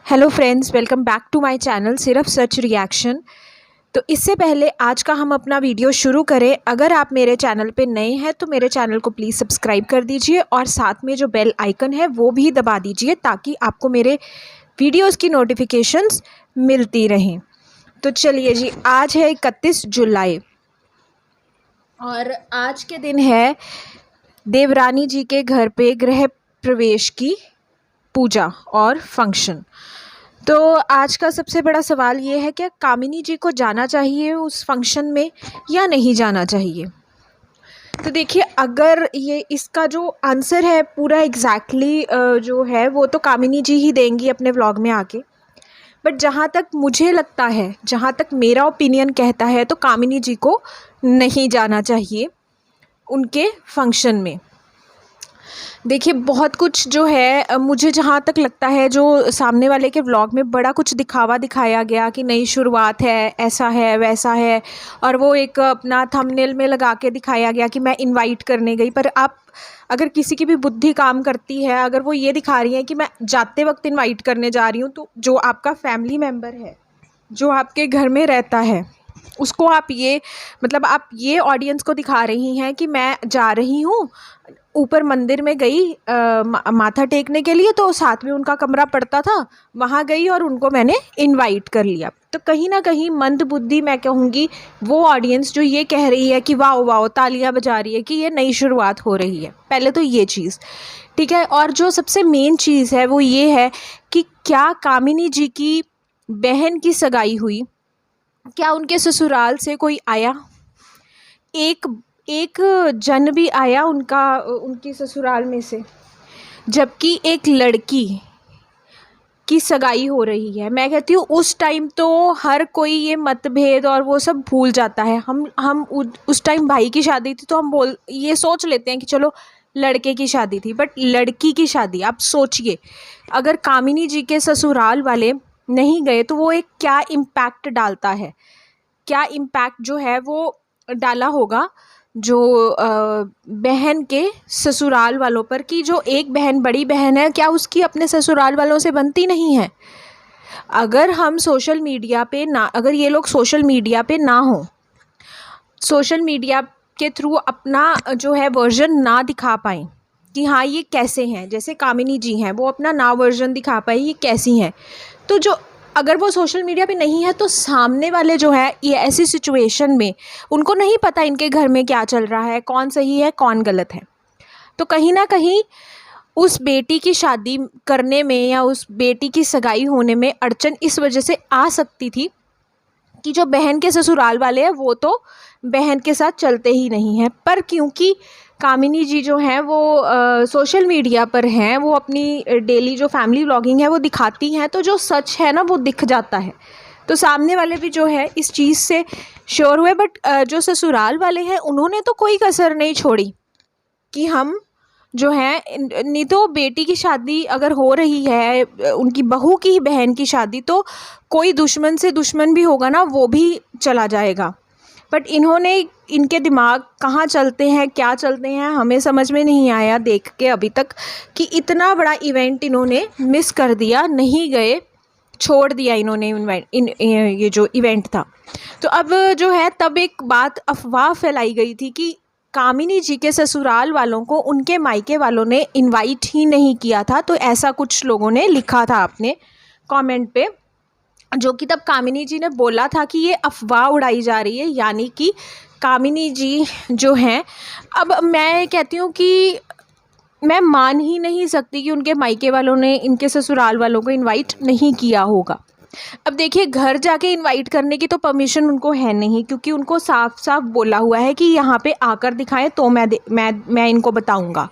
Hello friends, welcome back to my channel सिर्फ सच reaction. तो इससे पहले आज का हम अपना वीडियो शुरू करें, अगर आप मेरे चैनल पे नए हैं तो मेरे चैनल को प्लीज़ सब्सक्राइब कर दीजिए और साथ में जो बेल आइकन है वो भी दबा दीजिए ताकि आपको मेरे वीडियोस की नोटिफिकेशंस मिलती रहें। तो चलिए जी, आज है 31 जुलाई और आज के दिन है देवरानी जी के घर पे गृह प्रवेश की पूजा और फंक्शन। तो आज का सबसे बड़ा सवाल ये है कि कामिनी जी को जाना चाहिए उस फंक्शन में या नहीं जाना चाहिए। तो देखिए, अगर ये इसका जो आंसर है पूरा एग्जैक्टली जो है वो तो कामिनी जी ही देंगी अपने व्लॉग में आके। बट जहाँ तक मुझे लगता है, जहाँ तक मेरा ओपिनियन कहता है, तो कामिनी जी को नहीं जाना चाहिए उनके फंक्शन में। देखिए, बहुत कुछ जो है मुझे जहाँ तक लगता है, जो सामने वाले के व्लॉग में बड़ा कुछ दिखावा दिखाया गया कि नई शुरुआत है, ऐसा है वैसा है, और वो एक अपना थंबनेल में लगा के दिखाया गया कि मैं इनवाइट करने गई। पर आप अगर किसी की भी बुद्धि काम करती है, अगर वो ये दिखा रही है कि मैं जाते वक्त इनवाइट करने जा रही हूँ, तो जो आपका फैमिली मेम्बर है, जो आपके घर में रहता है, उसको आप ये मतलब आप ये ऑडियंस को दिखा रही हैं कि मैं जा रही हूँ ऊपर मंदिर में गई माथा टेकने के लिए, तो साथ में उनका कमरा पड़ता था, वहाँ गई और उनको मैंने इनवाइट कर लिया। तो कहीं ना कहीं मंद बुद्धि मैं कहूँगी वो ऑडियंस जो ये कह रही है कि वाओ वाओ तालियां बजा रही है कि ये नई शुरुआत हो रही है। पहले तो ये चीज़ ठीक है। और जो सबसे मेन चीज़ है वो ये है कि क्या कामिनी जी की बहन की सगाई हुई, क्या उनके ससुराल से कोई आया? एक जन भी आया उनकी ससुराल में से, जबकि एक लड़की की सगाई हो रही है। मैं कहती हूँ उस टाइम तो हर कोई ये मतभेद और वो सब भूल जाता है। हम उस टाइम भाई की शादी थी तो हम ये सोच लेते हैं कि चलो लड़के की शादी थी, बट लड़की की शादी आप सोचिए, अगर कामिनी जी के ससुराल वाले नहीं गए तो वो एक क्या इम्पैक्ट डालता है, क्या इम्पैक्ट जो है वो डाला होगा जो बहन के ससुराल वालों पर, कि जो एक बहन बड़ी बहन है, क्या उसकी अपने ससुराल वालों से बनती नहीं है? अगर हम सोशल मीडिया पे ना, अगर ये लोग सोशल मीडिया पे ना हो, सोशल मीडिया के थ्रू अपना जो है वर्जन ना दिखा पाएँ कि हाँ ये कैसे हैं, जैसे कामिनी जी हैं वो अपना ना वर्जन दिखा पाए ये कैसी हैं, तो जो अगर वो सोशल मीडिया पे नहीं है तो सामने वाले जो है ये ऐसी सिचुएशन में उनको नहीं पता इनके घर में क्या चल रहा है, कौन सही है कौन गलत है। तो कहीं ना कहीं उस बेटी की शादी करने में या उस बेटी की सगाई होने में अड़चन इस वजह से आ सकती थी कि जो बहन के ससुराल वाले हैं वो तो बहन के साथ चलते ही नहीं हैं, पर क्योंकि कामिनी जी जो हैं वो सोशल मीडिया पर हैं, वो अपनी डेली जो फैमिली व्लॉगिंग है वो दिखाती हैं, तो जो सच है ना वो दिख जाता है। तो सामने वाले भी जो है इस चीज़ से श्योर हुए। बट जो ससुराल वाले हैं उन्होंने तो कोई कसर नहीं छोड़ी कि हम जो है, नहीं तो बेटी की शादी अगर हो रही है, उनकी बहू की बहन की शादी, तो कोई दुश्मन से दुश्मन भी होगा ना वो भी चला जाएगा। बट इन्होंने, इनके दिमाग कहाँ चलते हैं क्या चलते हैं हमें समझ में नहीं आया देख के अभी तक, कि इतना बड़ा इवेंट इन्होंने मिस कर दिया, नहीं गए, छोड़ दिया इन्होंने ये जो इवेंट था। तो अब जो है तब एक बात अफवाह फैलाई गई थी कि कामिनी जी के ससुराल वालों को उनके मायके वालों ने इनवाइट ही नहीं किया था। तो ऐसा कुछ लोगों ने लिखा था अपने कमेंट पे, जो कि तब कामिनी जी ने बोला था कि ये अफवाह उड़ाई जा रही है, यानी कि कामिनी जी जो हैं, अब मैं कहती हूँ कि मैं मान ही नहीं सकती कि उनके मायके वालों ने इनके ससुराल वालों को इनवाइट नहीं किया होगा। अब देखिए, घर जाके इनवाइट करने की तो परमिशन उनको है नहीं, क्योंकि उनको साफ साफ बोला हुआ है कि यहाँ पे आकर दिखाएं तो मैं इनको बताऊँगा।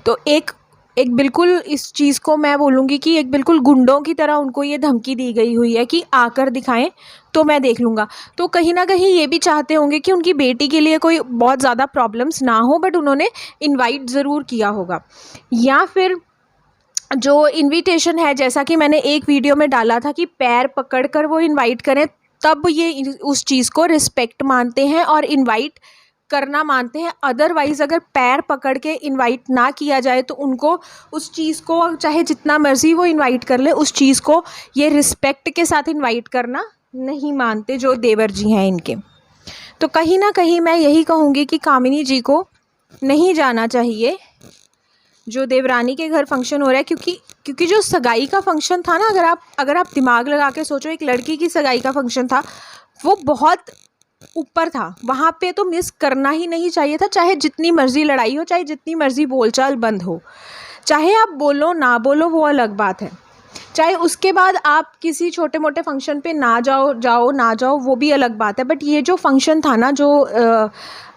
तो एक बिल्कुल इस चीज़ को मैं बोलूँगी कि एक बिल्कुल गुंडों की तरह उनको ये धमकी दी गई हुई है कि आकर दिखाएं तो मैं देख लूँगा। तो कहीं ना कहीं ये भी चाहते होंगे कि उनकी बेटी के लिए कोई बहुत ज़्यादा प्रॉब्लम्स ना हो, बट उन्होंने इनवाइट ज़रूर किया होगा। या फिर जो इनविटेशन है, जैसा कि मैंने एक वीडियो में डाला था कि पैर पकड़कर वो इनवाइट करें, तब ये उस चीज़ को रिस्पेक्ट मानते हैं और इनवाइट करना मानते हैं। अदरवाइज़ अगर पैर पकड़ के इनवाइट ना किया जाए तो उनको उस चीज़ को चाहे जितना मर्ज़ी वो इनवाइट कर ले, उस चीज़ को ये रिस्पेक्ट के साथ इनवाइट करना नहीं मानते जो देवर जी हैं इनके। तो कहीं ना कहीं मैं यही कहूँगी कि कामिनी जी को नहीं जाना चाहिए जो देवरानी के घर फंक्शन हो रहा है, क्योंकि जो सगाई का फंक्शन था ना, अगर आप दिमाग लगा के सोचो, एक लड़की की सगाई का फंक्शन था, वो बहुत ऊपर था। वहाँ पे तो मिस करना ही नहीं चाहिए था, चाहे जितनी मर्ज़ी लड़ाई हो, चाहे जितनी मर्ज़ी बोलचाल बंद हो, चाहे आप बोलो ना बोलो वो अलग बात है, चाहे उसके बाद आप किसी छोटे मोटे फंक्शन पे ना जाओ वो भी अलग बात है। बट ये जो फंक्शन था ना, जो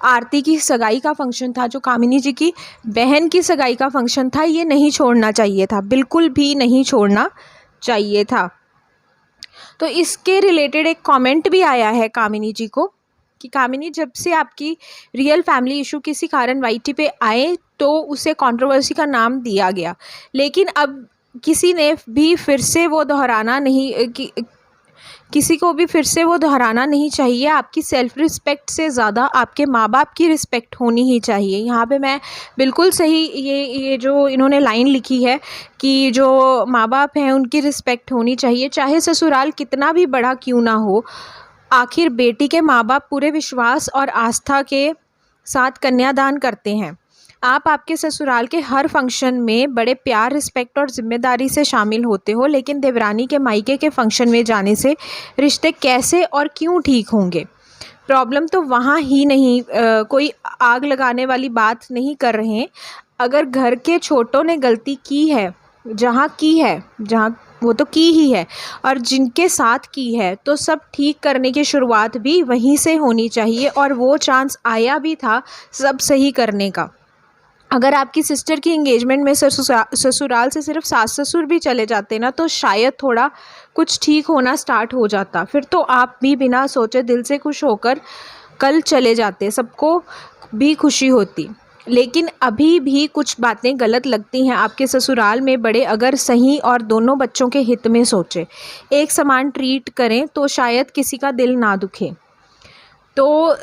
आरती की सगाई का फंक्शन था, जो कामिनी जी की बहन की सगाई का फंक्शन था, ये नहीं छोड़ना चाहिए था, बिल्कुल भी नहीं छोड़ना चाहिए था। तो इसके रिलेटेड एक कमेंट भी आया है कामिनी जी को कि कामिनी, जब से आपकी रियल फैमिली इशू किसी कारण वाईटी पे आए तो उसे कंट्रोवर्सी का नाम दिया गया, लेकिन अब किसी ने भी फिर से वो दोहराना नहीं किसी को भी फिर से वो दोहराना नहीं चाहिए। आपकी सेल्फ़ रिस्पेक्ट से ज़्यादा आपके माँ बाप की रिस्पेक्ट होनी ही चाहिए। यहाँ पे मैं बिल्कुल सही, ये जो इन्होंने लाइन लिखी है कि जो माँ बाप हैं उनकी रिस्पेक्ट होनी चाहिए, चाहे ससुराल कितना भी बड़ा क्यों ना हो। आखिर बेटी के माँ बाप पूरे विश्वास और आस्था के साथ कन्यादान करते हैं। आप आपके ससुराल के हर फंक्शन में बड़े प्यार, रिस्पेक्ट और ज़िम्मेदारी से शामिल होते हो, लेकिन देवरानी के मायके के फंक्शन में जाने से रिश्ते कैसे और क्यों ठीक होंगे? प्रॉब्लम तो वहाँ ही नहीं, कोई आग लगाने वाली बात नहीं कर रहे हैं। अगर घर के छोटों ने गलती की है, जहाँ वो तो की ही है, और जिनके साथ की है, तो सब ठीक करने की शुरुआत भी वहीं से होनी चाहिए, और वो चांस आया भी था सब सही करने का। अगर आपकी सिस्टर की एंगेजमेंट में ससुराल से सिर्फ सास ससुर भी चले जाते ना, तो शायद थोड़ा कुछ ठीक होना स्टार्ट हो जाता। फिर तो आप भी बिना सोचे दिल से खुश होकर कल चले जाते, सबको भी खुशी होती। लेकिन अभी भी कुछ बातें गलत लगती हैं आपके ससुराल में। बड़े अगर सही और दोनों बच्चों के हित में सोचें, एक समान ट्रीट करें, तो शायद किसी का दिल ना दुखे, तो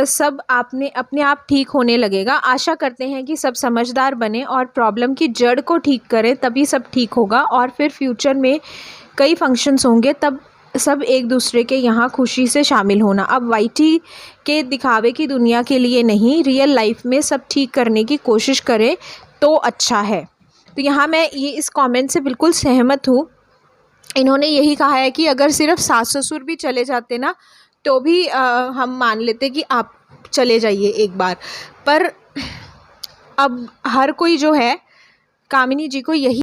सब आपने अपने आप ठीक होने लगेगा। आशा करते हैं कि सब समझदार बने और प्रॉब्लम की जड़ को ठीक करें, तभी सब ठीक होगा। और फिर फ्यूचर में कई फंक्शंस होंगे, तब सब एक दूसरे के यहाँ खुशी से शामिल होना। अब वाईटी के दिखावे की दुनिया के लिए नहीं, रियल लाइफ में सब ठीक करने की कोशिश करें तो अच्छा है। तो यहाँ मैं इस कमेंट से बिल्कुल सहमत हूँ। इन्होंने यही कहा है कि अगर सिर्फ सास ससुर भी चले जाते ना, तो भी हम मान लेते कि आप चले जाइए एक बार, पर अब हर कोई जो है कामिनी जी को यही